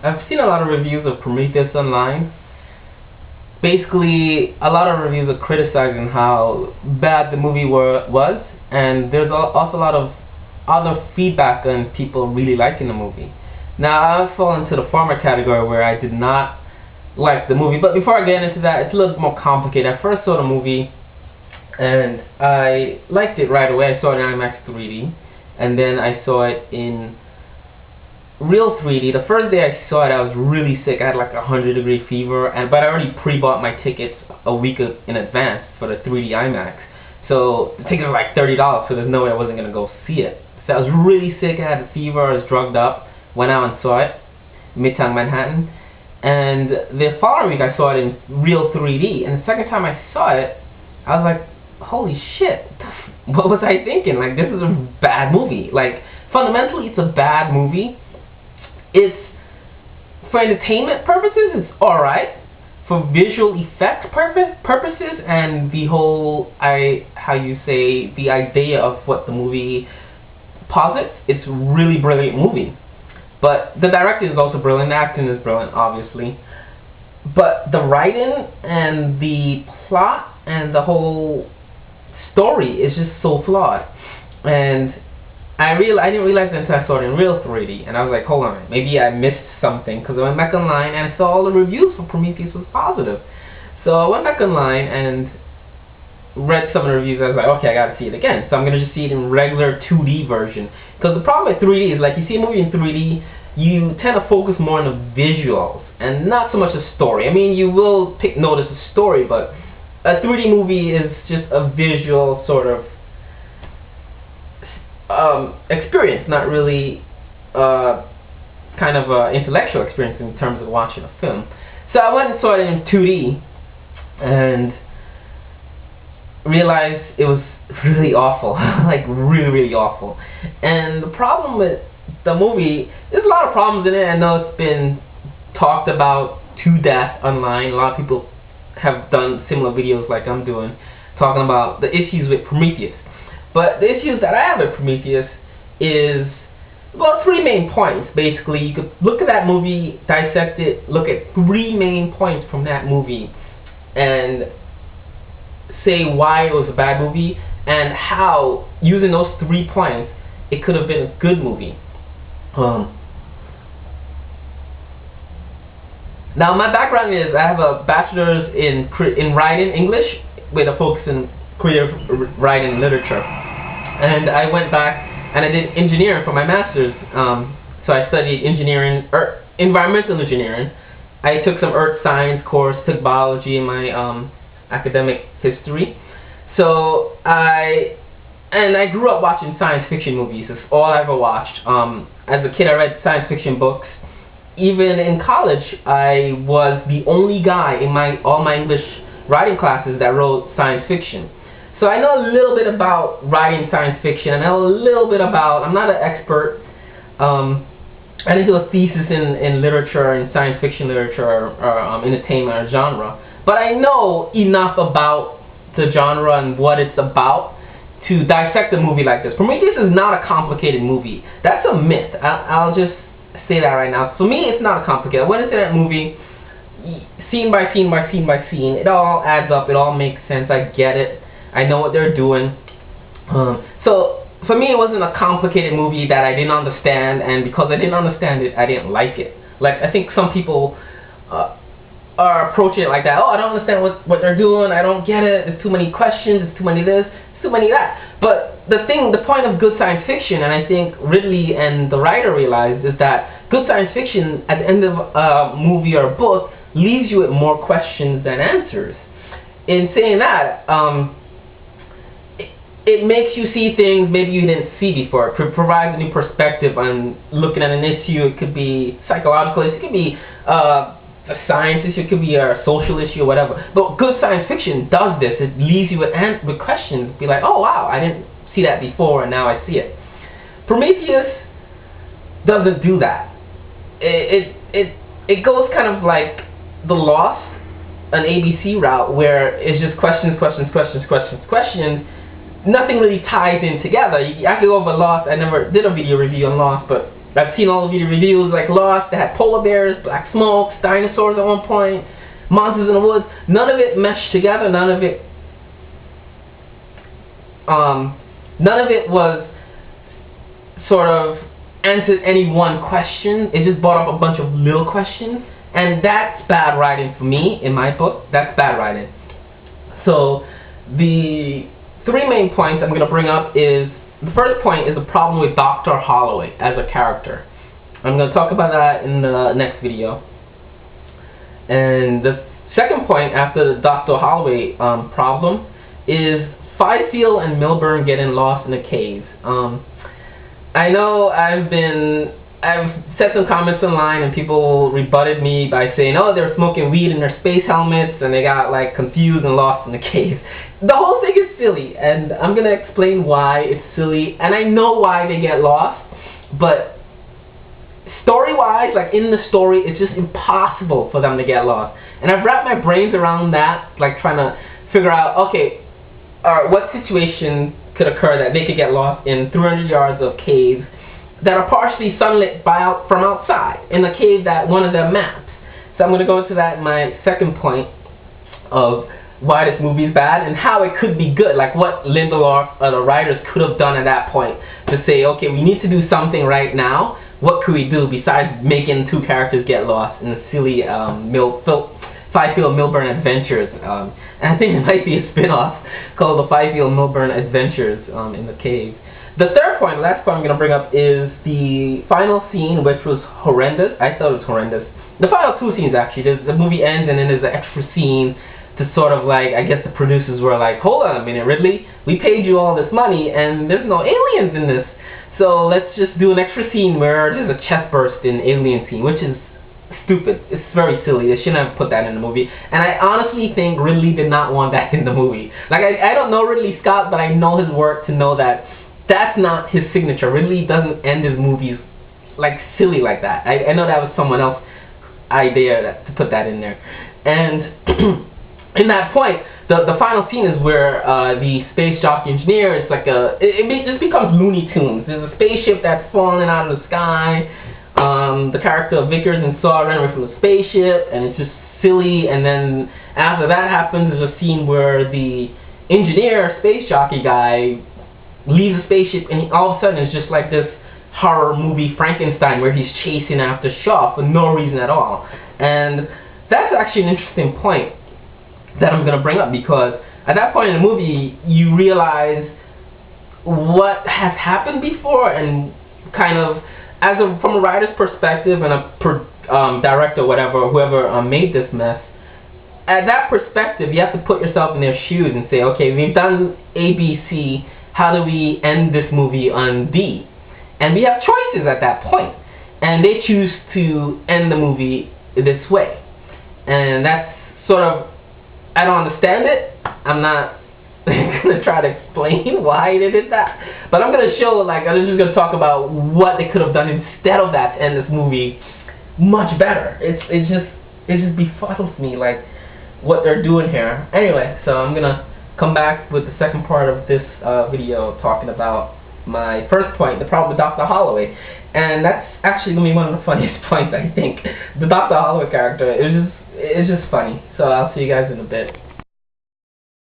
I've seen a lot of reviews of Prometheus online. Basically, a lot of reviews are criticizing how bad the movie was, and there's also a lot of other feedback on people really liking the movie. Now, I fall into the former category where I did not like the movie, but before I get into that, it's a little more complicated. I first saw the movie, and I liked it right away. I saw it in IMAX 3D, and then I saw it in real 3D. The first day I saw it, I was really sick. I had like a 100-degree fever, but I already pre-bought my tickets a week in advance for the 3D IMAX. So the tickets were like $30, so there's no way I wasn't gonna go see it. So I was really sick. I had a fever. I was drugged up. Went out and saw it, Midtown Manhattan. And the following week I saw it in real 3D. And the second time I saw it, I was like, holy shit, what was I thinking? Like, this is a bad movie. Like, fundamentally, it's a bad movie. It's, for entertainment purposes, it's alright. For visual effect purposes and the whole, the idea of what the movie posits, it's a really brilliant movie. But the directing is also brilliant, the acting is brilliant, obviously. But the writing and the plot and the whole story is just so flawed. And I didn't realize that until I saw it in real 3D, and I was like, hold on, maybe I missed something, because I went back online and I saw all the reviews for Prometheus was positive. So I went back online and read some of the reviews. I was like, okay, I gotta see it again. So I'm gonna just see it in regular 2D version. Because the problem with 3D is, like, you see a movie in 3D, you tend to focus more on the visuals and not so much the story. I mean, you will notice the story, but a 3D movie is just a visual sort of experience, not really kind of intellectual experience in terms of watching a film. So I went and saw it in 2D and realized it was really awful. Like, really awful. And the problem with the movie, there's a lot of problems in it. I know it's been talked about to death online. A lot of people have done similar videos like I'm doing, talking about the issues with Prometheus. But the issues that I have with Prometheus is, well, three main points, basically. You could look at that movie, dissect it, look at three main points from that movie, and say why it was a bad movie, and how, using those 3 points, it could have been a good movie. Now, my background is I have a bachelor's in writing, English, with a focus in creative writing and literature. And I went back and I did engineering for my master's. So I studied engineering, environmental engineering. I took some earth science course, took biology in my academic history. So I grew up watching science fiction movies. That's all I ever watched. As a kid, I read science fiction books. Even in college, I was the only guy in all my English writing classes that wrote science fiction. So I know a little bit about writing science fiction. I know a little bit about, I'm not an expert. I didn't do a thesis in literature, in science fiction literature, or entertainment or genre. But I know enough about the genre and what it's about to dissect a movie like this. Prometheus is not a complicated movie. That's a myth. I'll just say that right now. For me, it's not complicated. I went into that movie, scene by scene by scene by scene. It all adds up. It all makes sense. I get it. I know what they're doing. So for me, it wasn't a complicated movie that I didn't understand, and because I didn't understand it, I didn't like it. Like, I think some people are approaching it like that. Oh, I don't understand what they're doing. I don't get it. There's too many questions. There's too many this. There's too many that. But the point of good science fiction, and I think Ridley and the writer realized, is that good science fiction at the end of a movie or a book leaves you with more questions than answers. In saying that, it makes you see things maybe you didn't see before. It provides a new perspective on looking at an issue. It could be psychological, it could be a science issue, it could be a social issue or whatever. But good science fiction does this. It leaves you with questions. Be like, oh wow, I didn't see that before and now I see it. Prometheus doesn't do that. It goes kind of like The Lost, an ABC route, where it's just questions. Nothing really ties in together. I could go over Lost. I never did a video review on Lost, but I've seen all of the reviews like Lost, that had polar bears, black smoke, dinosaurs at one point, monsters in the woods. None of it meshed together. None of it was sort of answered any one question. It just brought up a bunch of little questions, and that's bad writing for me in my book. That's bad writing. So the three main points I'm going to bring up is, the first point is the problem with Dr. Holloway as a character. I'm going to talk about that in the next video. And the second point after the Dr. Holloway problem is Fifield and Milburn getting lost in a cave. I know I've said some comments online and people rebutted me by saying, oh, they're smoking weed in their space helmets and they got like confused and lost in the cave. The whole thing is silly, and I'm going to explain why it's silly, and I know why they get lost, but story-wise, like in the story, it's just impossible for them to get lost. And I've wrapped my brains around that, like trying to figure out, okay, what situation could occur that they could get lost in 300 yards of caves that are partially sunlit from outside, in a cave that one of them maps. So I'm going to go into that in my second point of why this movie is bad and how it could be good, like what Lindelof or the writers could have done at that point to say, okay, we need to do something right now. What could we do besides making two characters get lost in the silly Fifield Milburn Adventures? And I think it might be a spin-off called the Fifield Milburn Adventures in the cave. The third point, the last point I'm going to bring up, is the final scene, which was horrendous. I thought it was horrendous. The final two scenes, actually. The movie ends and then there's an extra scene to sort of like, I guess the producers were like, hold on a minute, Ridley, we paid you all this money and there's no aliens in this. So let's just do an extra scene where there's a chest burst in alien scene, which is stupid. It's very silly. They shouldn't have put that in the movie. And I honestly think Ridley did not want that in the movie. Like, I don't know Ridley Scott, but I know his work to know that that's not his signature. Ridley doesn't end his movies like silly like that. I know that was someone else's idea to put that in there. And in that point, the final scene is where the space jockey engineer is like it just becomes Looney Tunes. There's a spaceship that's falling out of the sky. The character of Vickers and Saw run away from the spaceship, and it's just silly. And then after that happens, there's a scene where the engineer, space jockey guy, leaves the spaceship, and all of a sudden it's just like this horror movie Frankenstein where he's chasing after Shaw for no reason at all. And that's actually an interesting point that I'm going to bring up, because at that point in the movie you realize what has happened before, and kind of from a writer's perspective and a director, whoever made this mess, at that perspective you have to put yourself in their shoes and say, okay, we've done A, B, C, how do we end this movie on D? And we have choices at that point, and they choose to end the movie this way. And that's sort of, I don't understand it. I'm not going to try to explain why they did that, but I'm going to show, like, I'm just going to talk about what they could have done instead of that to end this movie much better. It just befuddles me, like, what they're doing here. Anyway, so I'm going to come back with the second part of this video talking about my first point, the problem with Dr. Holloway. And that's actually going to be one of the funniest points, I think. The Dr. Holloway character is just funny. So I'll see you guys in a bit.